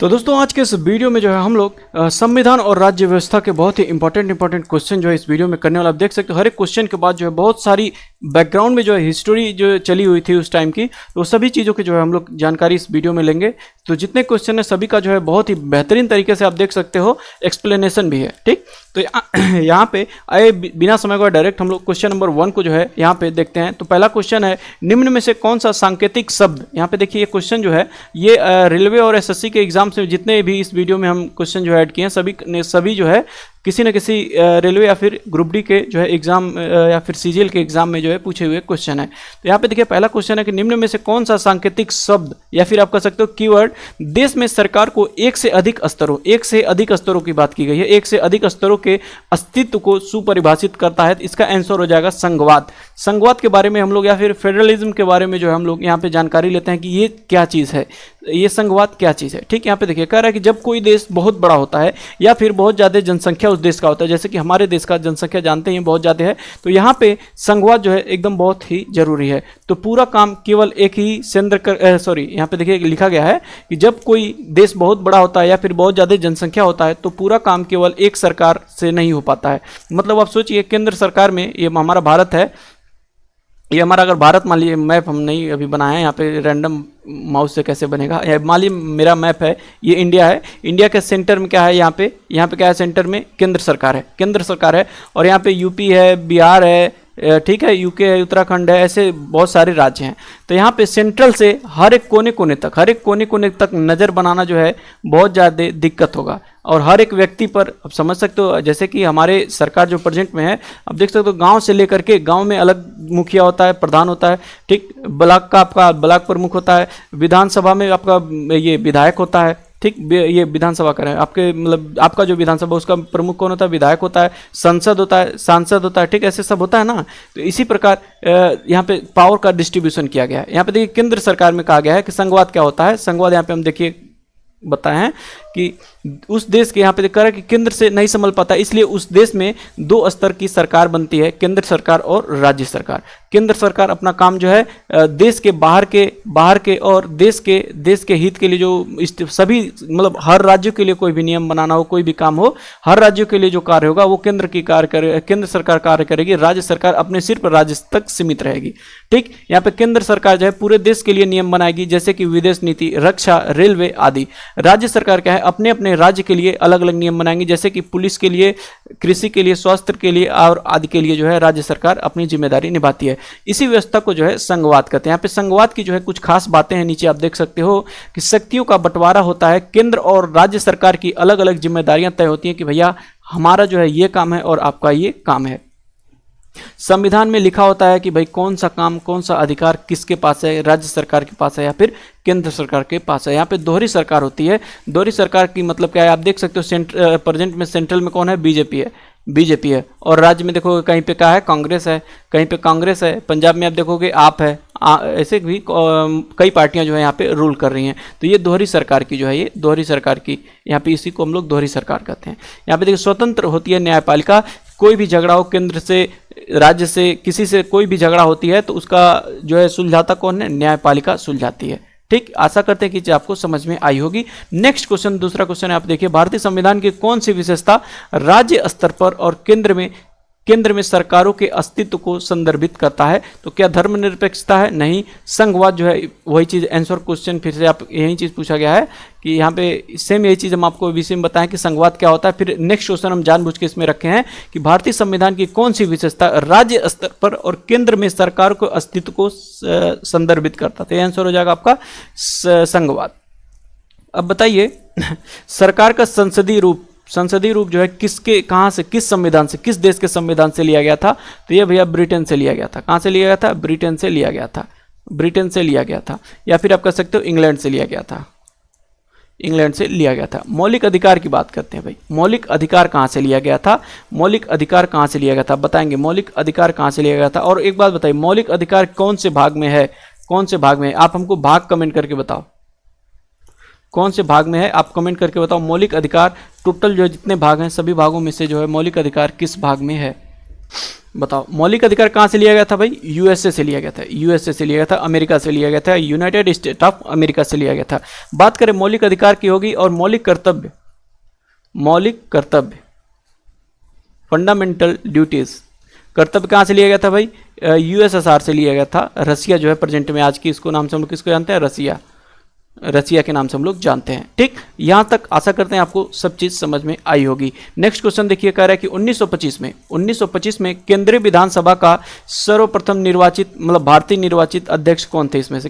तो दोस्तों आज के इस वीडियो में जो है हम लोग संविधान और राज्य व्यवस्था के बहुत ही इंपॉर्टेंट क्वेश्चन जो है इस वीडियो में करने वाला। आप देख सकते हो हर एक क्वेश्चन के बाद जो है बहुत सारी बैकग्राउंड में जो है हिस्ट्री जो चली हुई थी उस टाइम की, तो सभी चीज़ों की जो है हम लोग जानकारी इस वीडियो में लेंगे। तो जितने क्वेश्चन है सभी का जो है बहुत ही बेहतरीन तरीके से आप देख सकते हो, एक्सप्लेनेशन भी है। ठीक, तो यहाँ पे आए बिना समय को डायरेक्ट हम लोग क्वेश्चन नंबर 1 को जो है यहाँ पे देखते हैं। तो पहला क्वेश्चन है, निम्न में से कौन सा सांकेतिक शब्द, यहाँ पे देखिए ये क्वेश्चन जो है ये रेलवे और एसएससी के एग्जाम से जितने भी इस वीडियो में हम क्वेश्चन जो है ऐड किए हैं सभी जो है किसी न किसी रेलवे या फिर ग्रुप डी के जो है एग्जाम या फिर सीजीएल के एग्जाम में जो है पूछे हुए क्वेश्चन है। तो यहाँ पे देखिए पहला क्वेश्चन है कि निम्न में से कौन सा सांकेतिक शब्द या फिर आप कह सकते हो कीवर्ड देश में सरकार को एक से अधिक स्तरों की बात की गई है, एक से अधिक स्तरों के अस्तित्व को सुपरिभाषित करता है। इसका आंसर हो जाएगा संघवाद। संघवाद के बारे में हम लोग या फिर फेडरलिज्म के बारे में जो है हम लोग यहाँ पे जानकारी लेते हैं कि ये क्या चीज़ है, ये संघवाद क्या चीज़ है। ठीक, यहाँ पे देखिए कह रहा है कि जब कोई देश बहुत बड़ा होता है या फिर बहुत ज़्यादा जनसंख्या उस देश का होता है, जैसे कि हमारे देश का जनसंख्या जानते हैं बहुत ज़्यादा है, तो यहाँ पे संघवाद जो है एकदम बहुत ही जरूरी है। तो पूरा काम केवल एक ही यहाँ पे देखिए लिखा गया है कि जब कोई देश बहुत बड़ा होता है या फिर बहुत ज़्यादा जनसंख्या होता है तो पूरा काम केवल एक सरकार से नहीं हो पाता है। मतलब आप सोचिए केंद्र सरकार में ये हमारा भारत है, ये हमारा अगर भारत मान लीजिए मैप हम नहीं अभी बनाया है, यहाँ पे रैंडम माउस से कैसे बनेगा, मान लीजिए मेरा मैप है, ये इंडिया है, इंडिया के सेंटर में क्या है, यहाँ पे क्या है, सेंटर में केंद्र सरकार है और यहाँ पे यूपी है, बिहार है, ठीक है, यूके है, उत्तराखंड है, ऐसे बहुत सारे राज्य हैं। तो यहाँ पे सेंट्रल से हर एक कोने कोने तक नज़र बनाना जो है बहुत ज़्यादा दिक्कत होगा और हर एक व्यक्ति पर आप समझ सकते हो, जैसे कि हमारे सरकार जो प्रेजेंट में है आप देख सकते हो गांव से लेकर के गांव में अलग मुखिया होता है, प्रधान होता है, ठीक, ब्लॉक का आपका ब्लॉक प्रमुख होता है, विधानसभा में आपका ये विधायक होता है, ठीक, ये विधानसभा करें आपके मतलब आपका जो विधानसभा उसका प्रमुख कौन होता है, विधायक होता है, संसद होता है, सांसद होता है, ठीक, ऐसे सब होता है ना। तो इसी प्रकार यहाँ पे पावर का डिस्ट्रीब्यूशन किया गया है। यहाँ पे देखिए केंद्र सरकार में कहा गया है कि संघवाद क्या होता है। संघवाद यहाँ पे हम देखिए बताए हैं कि उस देश के यहाँ पे देखा है कि केंद्र से नहीं संभल पाता, इसलिए उस देश में 2 स्तर की सरकार बनती है, केंद्र सरकार और राज्य सरकार। केंद्र सरकार अपना काम जो है देश के बाहर के और देश के हित के लिए जो सभी मतलब हर राज्य के लिए कोई भी नियम बनाना हो, कोई भी काम हो, हर राज्यों के लिए जो कार्य होगा वो केंद्र सरकार कार्य करेगी, राज्य सरकार अपने सिर्फ राज्य तक सीमित रहेगी। ठीक, यहाँ पे केंद्र सरकार जो है पूरे देश के लिए नियम बनाएगी, जैसे कि विदेश नीति, रक्षा, रेलवे आदि। राज्य सरकार क्या है अपने अपने राज्य के लिए अलग अलग नियम बनाएंगे, जैसे कि पुलिस के लिए, कृषि के लिए, स्वास्थ्य के लिए और आदि के लिए जो है राज्य सरकार अपनी जिम्मेदारी निभाती है। इसी व्यवस्था को जो है संघवाद कहते हैं। यहाँ पे संघवाद की जो है कुछ खास बातें हैं, नीचे आप देख सकते हो कि शक्तियों का बंटवारा होता है, केंद्र और राज्य सरकार की अलग अलग जिम्मेदारियां तय होती हैं कि भैया हमारा जो है ये काम है और आपका ये काम है। संविधान में लिखा होता है कि भाई कौन सा काम, कौन सा अधिकार किसके पास है, राज्य सरकार के पास है या फिर केंद्र सरकार के पास है। यहाँ पे दोहरी सरकार होती है। दोहरी सरकार की मतलब क्या है आप देख सकते हो, प्रेजेंट में सेंट्रल में कौन है, बीजेपी है और राज्य में देखोगे कहीं पे क्या है, कांग्रेस है, कहीं पे कांग्रेस है, पंजाब में आप देखोगे आप है, ऐसे भी कई पार्टियां जो है यहाँ पे रूल कर रही हैं। तो ये दोहरी सरकार की जो है, ये दोहरी सरकार की यहाँ पे इसी को हम लोग दोहरी सरकार कहते हैं। यहाँ पे देखिए स्वतंत्र होती है न्यायपालिका, कोई भी झगड़ा हो केंद्र से, राज्य से, किसी से कोई भी झगड़ा होती है तो उसका जो है सुलझाता कौन है, न्यायपालिका सुलझाती है। ठीक, आशा करते हैं कि आपको समझ में आई होगी। नेक्स्ट क्वेश्चन, दूसरा क्वेश्चन है, आप देखिए भारतीय संविधान की कौन सी विशेषता राज्य स्तर पर और केंद्र में सरकारों के अस्तित्व को संदर्भित करता है। तो क्या धर्मनिरपेक्षता है? नहीं। संघवाद जो है वही चीज़, आंसर क्वेश्चन फिर से आप यही चीज़ पूछा गया है कि यहाँ पे सेम यही चीज़ हम आपको विषय में बताएं कि संघवाद क्या होता है। फिर नेक्स्ट क्वेश्चन हम जानबूझ के इसमें रखे हैं कि भारतीय संविधान की कौन सी विशेषता राज्य स्तर पर और केंद्र में सरकार के अस्तित्व को संदर्भित करता है। तो आंसर हो जाएगा आपका संघवाद। अब बताइए सरकार का संसदीय रूप जो है कहाँ से, किस संविधान से, किस देश के संविधान से लिया गया था? तो ये भैया ब्रिटेन से लिया गया था। कहाँ से लिया गया था? ब्रिटेन से लिया गया था या फिर आप कह सकते हो इंग्लैंड से लिया गया था। मौलिक अधिकार की बात करते हैं भाई, मौलिक अधिकार कहाँ से लिया गया था? बताएंगे मौलिक अधिकार कहाँ से लिया गया था। और एक बात बताइए, मौलिक अधिकार कौन से भाग में है? आप हमको भाग कमेंट करके बताओ, कौन से भाग में है आप कमेंट करके बताओ। मौलिक अधिकार टोटल जो है जितने भाग हैं सभी भागों में से जो है मौलिक अधिकार किस भाग में है? बताओ, मौलिक अधिकार कहाँ से लिया गया था भाई? यूएसए से लिया गया था, यूएसए से लिया गया था, अमेरिका से लिया गया था, यूनाइटेड स्टेट ऑफ अमेरिका से लिया गया था। बात करें मौलिक अधिकार की होगी, और मौलिक कर्तव्य, मौलिक कर्तव्य, फंडामेंटल ड्यूटीज, कर्तव्य कहाँ से लिया गया था भाई? यूएसएसआर से लिया गया था। रसिया जो है प्रेजेंट में आज की, इसको नाम से हम लोग किसको जानते हैं? रसिया, रसिया के नाम से हम लोग जानते हैं। ठीक, यहां तक आशा करते हैं आपको सब चीज समझ में आई होगी। नेक्स्ट क्वेश्चन देखिए, कह रहा है कि 1925 में केंद्रीय विधानसभा का सर्वप्रथम निर्वाचित, मतलब भारतीय निर्वाचित अध्यक्ष कौन थे? इसमें से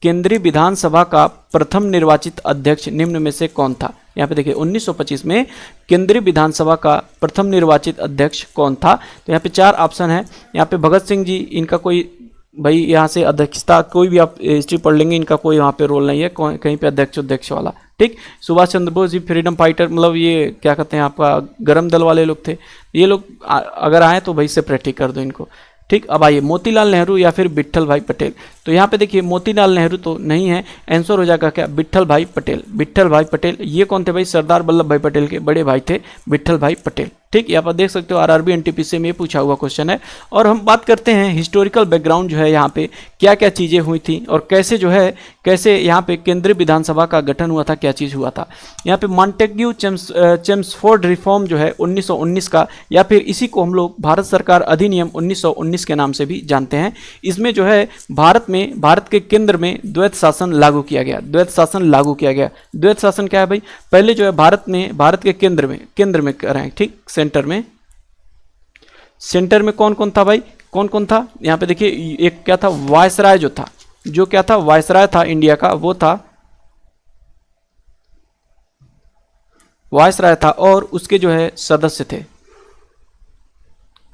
केंद्रीय विधानसभा का प्रथम निर्वाचित अध्यक्ष निम्न में से कौन था? यहाँ पे देखिए 1925 में केंद्रीय विधानसभा का प्रथम निर्वाचित अध्यक्ष कौन था? तो यहाँ पे 4 ऑप्शन है। यहाँ पे भगत सिंह जी, इनका कोई भाई यहाँ से अध्यक्षता, कोई भी आप हिस्ट्री पढ़ लेंगे, इनका कोई वहाँ पे रोल नहीं है कहीं पे अध्यक्ष वाला। ठीक, सुभाष चंद्र बोस जी फ्रीडम फाइटर, मतलब ये क्या कहते हैं आपका गरम दल वाले लोग थे। ये लोग अगर आए तो भाई सेपरेट ही कर दो इनको। ठीक, अब आइए मोतीलाल नेहरू या फिर विट्ठल भाई पटेल। तो यहाँ पे देखिए मोतीलाल नेहरू तो नहीं है, आंसर हो जाएगा क्या? विट्ठल भाई पटेल। विट्ठल भाई पटेल ये कौन थे भाई? सरदार वल्लभ भाई पटेल के बड़े भाई थे विट्ठल भाई पटेल। ठीक, यहाँ पर देख सकते हो आरआरबी एनटीपीसी में पूछा हुआ क्वेश्चन है। और हम बात करते हैं हिस्टोरिकल बैकग्राउंड जो है यहाँ पे क्या क्या चीज़ें हुई थी और कैसे जो है कैसे यहाँ पे केंद्रीय विधानसभा का गठन हुआ था, क्या चीज़ हुआ था। यहाँ पे मॉन्टेग्यू चेम्सफोर्ड रिफॉर्म जो है 1919 का, या फिर इसी को हम लोग भारत सरकार अधिनियम 1919 के नाम से भी जानते हैं। इसमें जो है भारत के केंद्र में द्वैत शासन लागू किया गया। द्वैत शासन लागू किया गया। द्वैत शासन क्या है भाई? पहले जो है भारत के केंद्र में कर रहे हैं। ठीक, सेंटर में कौन कौन था भाई? कौन कौन था? यहां पे देखिए एक क्या था? वायसराय जो क्या था? वायसराय था इंडिया का, वो था वायसराय था, और उसके जो है सदस्य थे।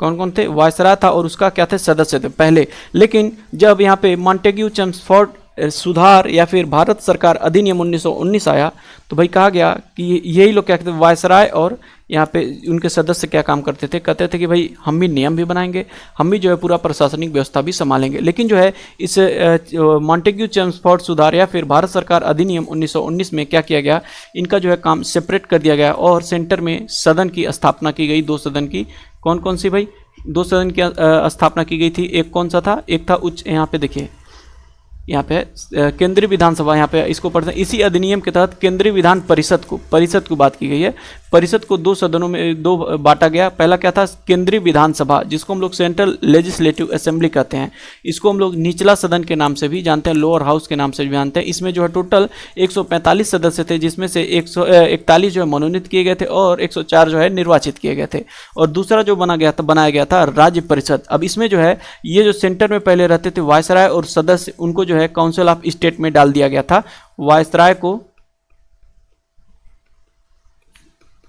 कौन कौन थे? वायसराय था और उसका क्या थे? सदस्य थे पहले। लेकिन जब यहाँ पे मॉन्टेग्यू चेम्सफोर्ड सुधार या फिर भारत सरकार अधिनियम 1919 आया, तो भाई कहा गया कि यही लोग क्या कहते हैं, वायसराय और यहाँ पे उनके सदस्य क्या काम करते थे? कहते थे कि भाई हम भी नियम भी बनाएंगे, हम भी जो है पूरा प्रशासनिक व्यवस्था भी संभालेंगे। लेकिन जो है इस मॉन्टेग्यू चेम्सफोर्ड सुधार या फिर भारत सरकार अधिनियम 1919 में क्या किया गया? इनका जो है काम सेपरेट कर दिया गया और सेंटर में सदन की स्थापना की गई। 2 सदन की, कौन कौन सी भाई? 2 सदन की स्थापना की गई थी। एक कौन सा था? एक था उच्च, यहाँ पे देखिए यहाँ पे केंद्रीय विधानसभा, यहाँ पे इसको पढ़ते हैं। इसी अधिनियम के तहत केंद्रीय विधान परिषद को बात की गई है। परिषद को 2 सदनों में बांटा गया। पहला क्या था? केंद्रीय विधानसभा, जिसको हम लोग सेंट्रल लेजिस्लेटिव असेंबली कहते हैं। इसको हम लोग निचला सदन के नाम से भी जानते हैं, लोअर हाउस के नाम से भी जानते हैं। इसमें जो है टोटल 145 सदस्य थे, जिसमें से 141 जो है मनोनीत किए गए थे और 104 जो है निर्वाचित किए गए थे। और दूसरा जो बनाया गया था राज्य परिषद। अब इसमें जो है ये जो सेंटर में पहले रहते थे वायसराय और सदस्य, उनको जो है काउंसिल ऑफ स्टेट में डाल दिया गया था। वायसराय को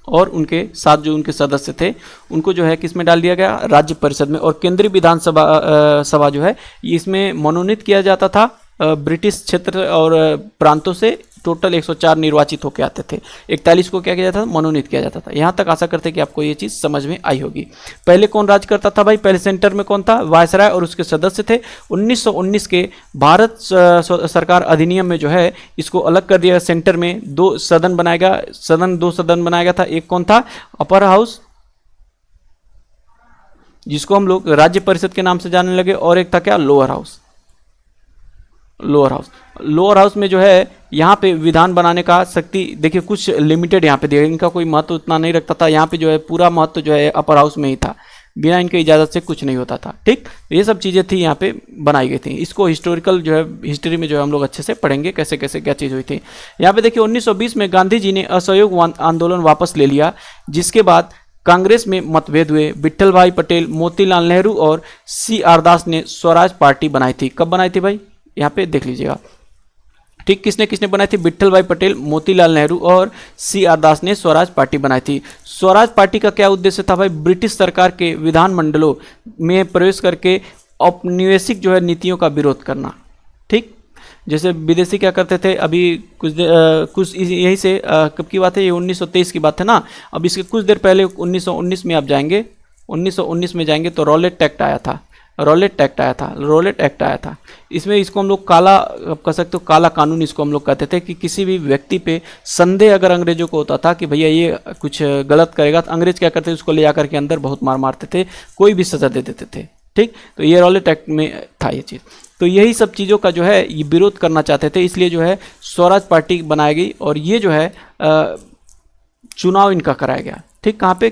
और उनके साथ जो उनके सदस्य थे उनको जो है किस में डाल दिया गया? राज्य परिषद में। और केंद्रीय विधानसभा सभा जो है इसमें मनोनीत किया जाता था ब्रिटिश क्षेत्र और प्रांतों से। टोटल 104 निर्वाचित होकर आते थे, 41 को क्या किया जाता था? मनोनीत किया जाता था। यहाँ तक आशा करते हैं कि आपको ये चीज़ समझ में आई होगी। पहले कौन राज करता था भाई? पहले सेंटर में कौन था? वायसराय और उसके सदस्य थे। 1919 के भारत सरकार अधिनियम में जो है इसको अलग कर दिया। सेंटर में 2 सदन बनाया गया था। एक कौन था? अपर हाउस, जिसको हम लोग राज्य परिषद के नाम से जानने लगे, और एक था क्या? Lower house. लोअर हाउस में जो है यहाँ पे विधान बनाने का शक्ति देखिए कुछ लिमिटेड यहाँ पे दिया। इनका कोई महत्व उतना नहीं रखता था। यहाँ पे जो है पूरा महत्व जो है अपर हाउस में ही था, बिना इनके इजाज़त से कुछ नहीं होता था। ठीक, ये सब चीज़ें थी यहाँ पे बनाई गई थी। इसको हिस्टोरिकल जो है हिस्ट्री में जो है हम लोग अच्छे से पढ़ेंगे कैसे कैसे क्या चीज़ हुई थी। यहाँ पे देखिए 1920 में गांधी जी ने असहयोग आंदोलन वापस ले लिया, जिसके बाद कांग्रेस में मतभेद हुए। विट्ठल भाई पटेल, मोतीलाल नेहरू और CR दास ने स्वराज पार्टी बनाई थी। कब बनाई थी भाई? यहाँ पे देख लीजिएगा। ठीक, किसने किसने बनाई थी? विट्ठल भाई पटेल, मोतीलाल नेहरू और CR दास ने स्वराज पार्टी बनाई थी। स्वराज पार्टी का क्या उद्देश्य था भाई? ब्रिटिश सरकार के विधानमंडलों में प्रवेश करके औपनिवेशिक जो है नीतियों का विरोध करना। ठीक, जैसे विदेशी क्या करते थे, अभी कुछ यहीं से कब की बात है? ये 1923 की बात है ना। अब इसके कुछ देर पहले 1919 में आप जाएंगे, 1919 में जाएंगे तो रॉलेट एक्ट आया था। रॉलेट एक्ट आया था, रॉलेट एक्ट आया था। इसमें इसको हम लोग काला, आप कह सकते हो काला कानून इसको हम लोग कहते थे, कि किसी भी व्यक्ति पे संदेह अगर अंग्रेजों को होता था कि भैया ये कुछ गलत करेगा, तो अंग्रेज क्या करते थे, उसको ले जाकर के अंदर बहुत मार मारते थे, कोई भी सजा दे देते थे। ठीक, तो ये रॉलेट एक्ट में था ये चीज़। तो यही सब चीज़ों का जो है ये विरोध करना चाहते थे, इसलिए जो है स्वराज पार्टी बनाई गई और ये जो है चुनाव इनका कराया गया। ठीक, कहाँ पे,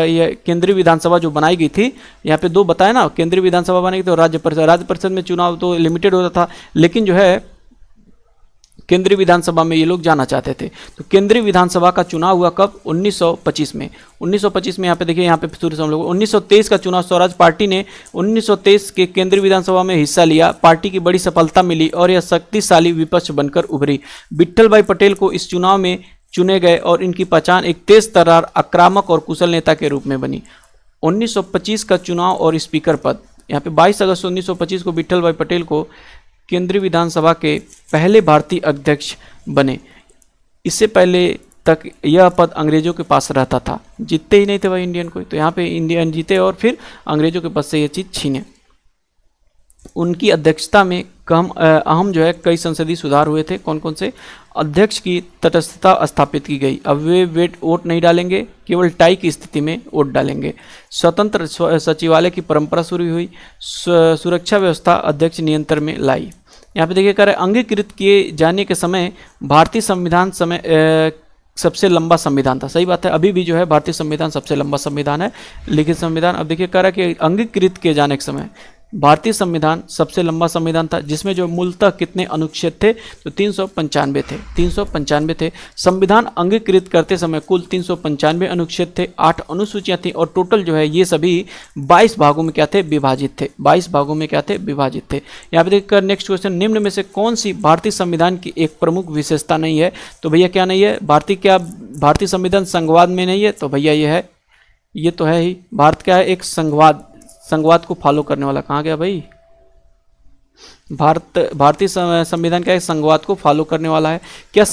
ये केंद्रीय विधानसभा जो बनाई गई थी, यहाँ पे दो बताया ना, केंद्रीय विधानसभा बनाई गई थी और राज्य परिषद। राज्य परिषद में चुनाव तो लिमिटेड होता था, लेकिन जो है केंद्रीय विधानसभा में ये लोग जाना चाहते थे। तो केंद्रीय विधानसभा का चुनाव हुआ कब, 1925 में। 1925 में यहाँ पे देखिए, यहाँ पे शुरू से हम लोग 1923 का चुनाव स्वराज पार्टी ने 1923 के केंद्रीय विधानसभा में हिस्सा लिया। पार्टी की बड़ी सफलता मिली और यह शक्तिशाली विपक्ष बनकर उभरी। विट्ठल भाई पटेल को इस चुनाव में चुने गए और इनकी पहचान एक तेज तर्रार, आक्रामक और कुशल नेता के रूप में बनी। 1925 का चुनाव और स्पीकर पद, यहाँ पे 22 अगस्त 1925 को विट्ठल भाई पटेल को केंद्रीय विधानसभा के पहले भारतीय अध्यक्ष बने। इससे पहले तक यह पद अंग्रेजों के पास रहता था, जीतते ही नहीं थे भाई इंडियन कोई, तो यहाँ पे इंडियन जीते और फिर अंग्रेजों के पद से ये चीज़ छीने। उनकी अध्यक्षता में अहम जो है कई संसदीय सुधार हुए थे। कौन कौन से, अध्यक्ष की तटस्थता स्थापित की गई, अब वे वोट नहीं डालेंगे, केवल टाई की स्थिति में वोट डालेंगे। स्वतंत्र सचिवालय की परंपरा शुरू हुई। सुरक्षा व्यवस्था अध्यक्ष नियंत्रण में लाई। यहाँ पे देखिए, कह रहे अंगीकृत किए जाने के समय भारतीय संविधान सबसे लंबा संविधान था। सही बात है, अभी भी जो है भारतीय संविधान सबसे लंबा संविधान है, लिखित संविधान। अब देखिए कह रहा है कि अंगीकृत किए जाने के समय भारतीय संविधान सबसे लंबा संविधान था, जिसमें जो मूलतः कितने अनुच्छेद थे, तो 395 थे। 395 थे। संविधान अंगीकृत करते समय कुल 395 अनुच्छेद थे, 8 अनुसूचियां थी और टोटल जो है ये सभी 22 भागों में क्या थे, विभाजित थे। 22 भागों में क्या थे, विभाजित थे। यहाँ पे देखकर नेक्स्ट क्वेश्चन, निम्न में से कौन सी भारतीय संविधान की एक प्रमुख विशेषता नहीं है? तो भैया क्या नहीं है, भारतीय संविधान संघवाद में नहीं है, तो भैया ये है, ये तो है ही। भारत क्या है, एक संघवाद को फॉलो करने वाला। कहाँ गया भाई, भारतीय संविधान क्या है, संघवाद को फॉलो करने वाला है। क्या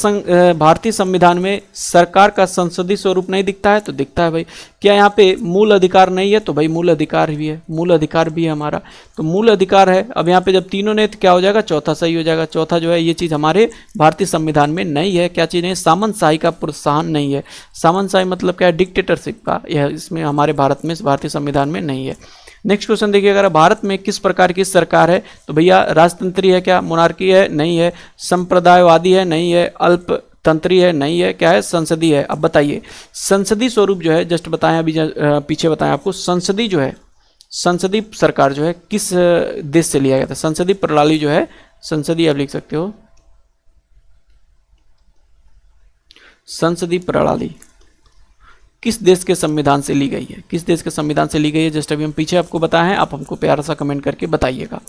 भारतीय संविधान में सरकार का संसदीय स्वरूप नहीं दिखता है? तो दिखता है भाई। क्या यहाँ पे मूल अधिकार नहीं है? तो भाई मूल अधिकार भी है, मूल अधिकार भी है हमारा, तो मूल अधिकार है। अब यहाँ पे जब तीनों ने तो क्या हो जाएगा, चौथा सही हो जाएगा। चौथा जो है ये चीज़ हमारे भारतीय संविधान में नहीं है। क्या चीज़ नहीं है, सामंतशाही का प्रोत्साहन नहीं है। सामंतशाही मतलब क्या है, डिक्टेटरशिप का, यह इसमें हमारे भारत में, भारतीय संविधान में नहीं है। नेक्स्ट क्वेश्चन देखिए, अगर भारत में किस प्रकार की सरकार है? तो भैया राजतंत्री है क्या, मोनार्की है, नहीं है। संप्रदायवादी है, नहीं है। अल्पतंत्री है, नहीं है। क्या है, संसदीय है। अब बताइए, संसदीय स्वरूप जो है, जस्ट बताएं अभी, पीछे बताएं आपको, संसदीय जो है, संसदीय सरकार जो है किस देश से लिया गया था? संसदीय प्रणाली जो है, संसदीय आप लिख सकते हो, संसदीय प्रणाली किस देश के संविधान से ली गई है? किस देश के संविधान से ली गई है? जस्ट अभी हम पीछे आपको बताए हैं, आप हमको प्यारा सा कमेंट करके बताइएगा।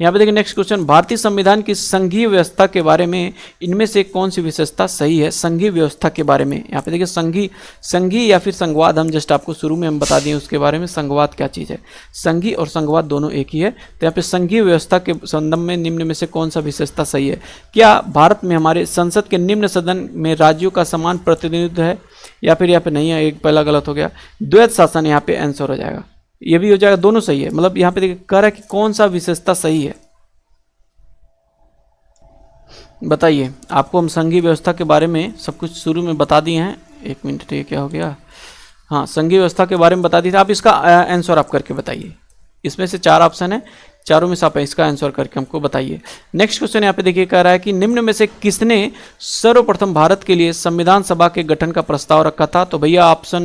यहाँ पे देखिए नेक्स्ट क्वेश्चन, भारतीय संविधान की संघीय व्यवस्था के बारे में इनमें से कौन सी विशेषता सही है? संघीय व्यवस्था के बारे में यहाँ पे देखिए, संघीय या फिर संघवाद, हम जस्ट आपको शुरू में हम बता दिए उसके बारे में। संघवाद क्या चीज़ है? संघीय और संघवाद दोनों एक ही है। तो यहाँ पे संघीय व्यवस्था के संदर्भ में निम्न में से कौन सा विशेषता सही है? क्या भारत में हमारे संसद के निम्न सदन में राज्यों का समान प्रतिनिधित्व है? या फिर यहाँ पे नहीं है, एक पहला गलत हो गया। द्वैत शासन यहाँ पे आंसर हो जाएगा, ये भी हो जाएगा, दोनों सही है। मतलब यहाँ पे देखिए कह रहा है कि कौन सा विशेषता सही है, बताइए। आपको हम संघीय व्यवस्था के बारे में सब कुछ शुरू में बता दिए हैं। एक मिनट, ये क्या हो गया, हाँ, संघीय व्यवस्था के बारे में बता दिए थे। आप इसका आंसर आप करके बताइए। इसमें से 4 ऑप्शन है, चारों में से आप इसका आंसर करके हमको बताइए। नेक्स्ट क्वेश्चन यहाँ पे देखिए कह रहा है कि निम्न में से किसने सर्वप्रथम भारत के लिए संविधान सभा के गठन का प्रस्ताव रखा था? तो भैया option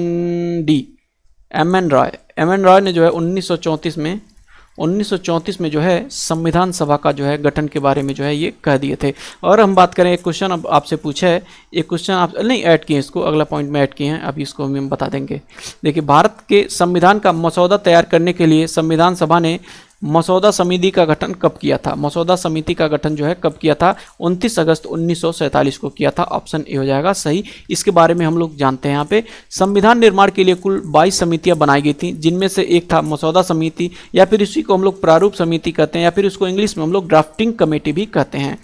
D, M.N.. Roy. M.N.. Roy ने जो है 1934 में जो है संविधान सभा का जो है गठन के बारे में जो है ये कह दिए थे। और हम बात करें, एक क्वेश्चन अब आपसे पूछा है, एक क्वेश्चन आप नहीं ऐड किए, इसको अगला पॉइंट में ऐड किए हैं, अभी इसको हम बता देंगे। देखिए, भारत के संविधान का मसौदा तैयार करने के लिए संविधान सभा ने मसौदा समिति का गठन कब किया था? मसौदा समिति का गठन जो है कब किया था? 29 अगस्त 1947 को किया था। ऑप्शन ए हो जाएगा सही। इसके बारे में हम लोग जानते हैं। यहाँ पे संविधान निर्माण के लिए कुल 22 समितियां बनाई गई थी, जिनमें से एक था मसौदा समिति, या फिर इसी को हम लोग प्रारूप समिति कहते हैं, या फिर इसको इंग्लिश में हम लोग ड्राफ्टिंग कमेटी भी कहते हैं।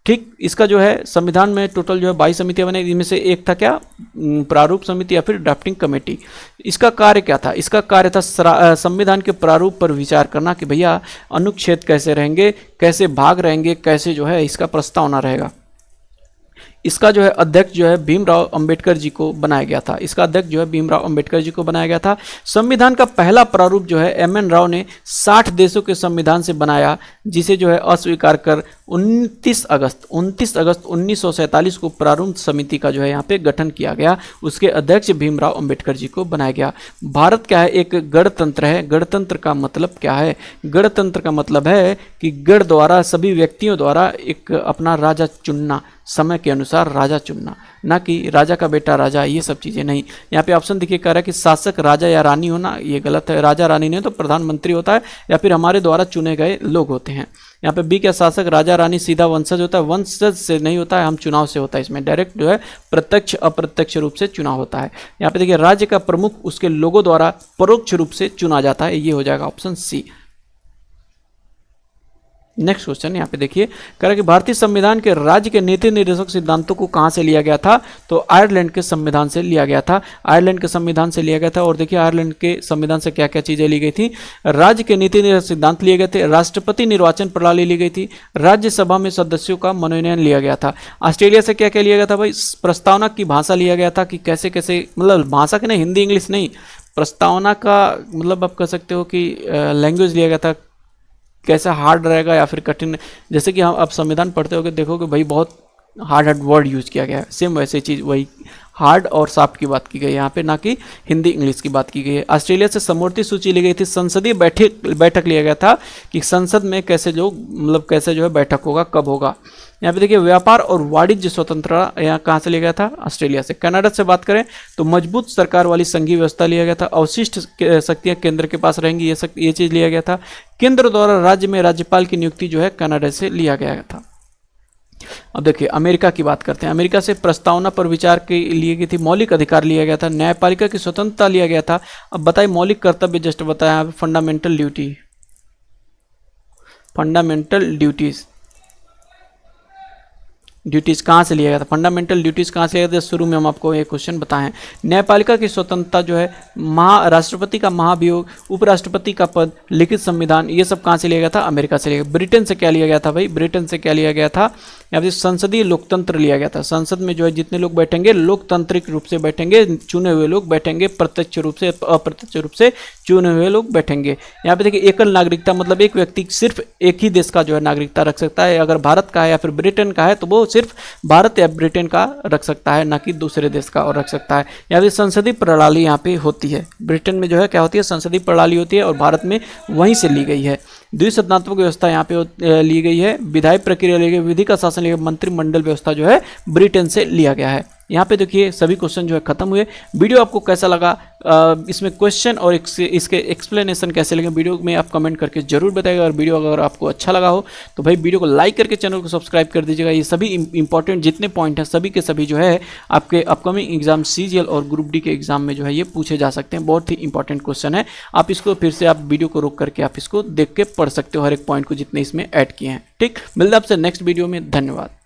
ठीक। इसका जो है संविधान में टोटल जो है 22 समितियां बनाई, इनमें से एक था क्या, प्रारूप समिति या फिर ड्राफ्टिंग कमेटी। इसका कार्य क्या था, इसका कार्य था संविधान के प्रारूप पर विचार करना कि भैया अनुच्छेद कैसे रहेंगे, कैसे भाग रहेंगे, कैसे जो है इसका प्रस्तावना रहेगा। इसका जो है अध्यक्ष जो है भीमराव अंबेडकर जी को बनाया गया था। इसका अध्यक्ष जो है भीमराव अंबेडकर जी को बनाया गया था। संविधान का पहला प्रारूप जो है एमएन राव ने 60 देशों के संविधान से बनाया, जिसे जो है अस्वीकार कर 29 अगस्त 1947 को प्रारूप समिति का जो है यहाँ पे गठन किया गया। उसके अध्यक्ष भीमराव अंबेडकर जी को बनाया गया। भारत क्या है, एक गणतंत्र है। गणतंत्र का मतलब क्या है, गणतंत्र का मतलब है कि गण द्वारा, सभी व्यक्तियों द्वारा एक अपना राजा चुनना, समय के अनुसार राजा चुनना, ना कि राजा का बेटा राजा, ये सब चीज़ें नहीं। यहाँ पे ऑप्शन देखिए कह रहा है कि शासक राजा या रानी होना, ये गलत है। राजा रानी नहीं तो प्रधानमंत्री होता है या फिर हमारे द्वारा चुने गए लोग होते हैं। यहाँ पे बी क्या, शासक राजा रानी सीधा वंशज होता है, वंशज से नहीं होता है, हम चुनाव से होता है। इसमें डायरेक्ट जो है प्रत्यक्ष अप्रत्यक्ष रूप से चुनाव होता है। यहाँ पे देखिए राज्य का प्रमुख उसके लोगों द्वारा परोक्ष रूप से चुना जाता है, ये हो जाएगा ऑप्शन सी। नेक्स्ट क्वेश्चन यहाँ पे देखिए, कह रहा है कि भारतीय संविधान के राज्य के नीति निर्देशक सिद्धांतों को कहाँ से लिया गया था, तो आयरलैंड के संविधान से लिया गया था। आयरलैंड के संविधान से लिया गया था। और देखिए आयरलैंड के संविधान से क्या क्या चीजें ली गई थी। राज्य के नीति निर्देशक सिद्धांत लिए गए थे, राष्ट्रपति निर्वाचन प्रणाली ली गई थी, राज्यसभा में सदस्यों का मनोनयन लिया गया था। ऑस्ट्रेलिया से क्या क्या लिया गया था भाई, प्रस्तावना की भाषा लिया गया था कि कैसे कैसे, मतलब भाषा की नहीं, हिंदी इंग्लिश नहीं, प्रस्तावना का मतलब आप कह सकते हो कि लैंग्वेज लिया गया था, कैसा हार्ड रहेगा या फिर कठिन। जैसे कि हम अब संविधान पढ़ते होगे देखोगे भाई बहुत हार्ड वर्ड यूज किया गया है, सेम वैसे चीज़ वही हार्ड और सॉफ्ट की बात की गई है यहाँ पे, ना कि हिंदी इंग्लिश की बात की गई है। ऑस्ट्रेलिया से समवर्ती सूची ली गई थी, संसदीय बैठक लिया गया था कि संसद में कैसे जो मतलब कैसे जो है बैठक होगा, कब होगा। यहाँ पे देखिए व्यापार और वाणिज्य स्वतंत्रता यहाँ कहाँ से लिया गया था, ऑस्ट्रेलिया से। कनाडा से बात करें तो मजबूत सरकार वाली संघीय व्यवस्था लिया गया था, अवशिष्ट शक्तियाँ केंद्र के पास रहेंगी, ये चीज़ लिया गया था। केंद्र द्वारा राज्य में राज्यपाल की नियुक्ति जो है कनाडा से लिया गया था। अब देखिए अमेरिका की बात करते हैं। अमेरिका से प्रस्तावना पर विचार के लिए गई थी, मौलिक अधिकार लिया गया था, न्यायपालिका की स्वतंत्रता लिया गया था। अब बताइए मौलिक कर्तव्य जस्ट बताया, फंडामेंटल ड्यूटीज कहाँ से लिया गया था, फंडामेंटल ड्यूटीज कहाँ से लिया गया था, शुरू में हम आपको एक क्वेश्चन बताएं। न्यायपालिका की स्वतंत्रता जो है, राष्ट्रपति का महाभियोग, उपराष्ट्रपति का पद, लिखित संविधान, ये सब कहाँ से लिया गया था, अमेरिका से लिया गया। ब्रिटेन से क्या लिया गया था भाई, ब्रिटेन से क्या लिया गया था, यहाँ पे संसदीय लोकतंत्र लिया गया था। संसद में जो है जितने लोग बैठेंगे लोकतांत्रिक रूप से बैठेंगे, चुने हुए लोग बैठेंगे, प्रत्यक्ष रूप से अप्रत्यक्ष रूप से चुने हुए लोग बैठेंगे। यहाँ पे देखिए एकल नागरिकता, मतलब एक व्यक्ति सिर्फ एक ही देश का जो है नागरिकता रख सकता है। अगर भारत का है या फिर ब्रिटेन का है तो वो सिर्फ भारत या ब्रिटेन का रख सकता है, ना कि दूसरे देश का और रख सकता है। यहाँ पे संसदीय प्रणाली यहाँ पे होती है, ब्रिटेन में जो है क्या होती है, संसदीय प्रणाली होती है, और भारत में वहीं से ली गई है। द्विसदनात्मक व्यवस्था यहाँ पे ली गई है, विधायी प्रक्रिया ली गई, विधि का शासन लिया, मंत्रिमंडल व्यवस्था जो है ब्रिटेन से लिया गया है। यहाँ पे देखिए सभी क्वेश्चन जो है खत्म हुए। वीडियो आपको कैसा लगा, इसमें क्वेश्चन और इसके एक्सप्लेनेशन कैसे लगे, वीडियो में आप कमेंट करके जरूर बताइएगा। और वीडियो अगर आपको अच्छा लगा हो तो भाई वीडियो को लाइक करके चैनल को सब्सक्राइब कर दीजिएगा। ये सभी इंपॉर्टेंट जितने पॉइंट हैं सभी के सभी जो है आपके अपकमिंग एग्जाम सीजीएल और ग्रुप डी के एग्जाम में जो है ये पूछे जा सकते हैं। बहुत ही इंपॉर्टेंट क्वेश्चन है, आप इसको फिर से आप वीडियो को रोक करके आप इसको देख के पढ़ सकते हो, हर एक पॉइंट को जितने इसमें ऐड किए हैं। ठीक, मिलते हैं आपसे नेक्स्ट वीडियो में, धन्यवाद।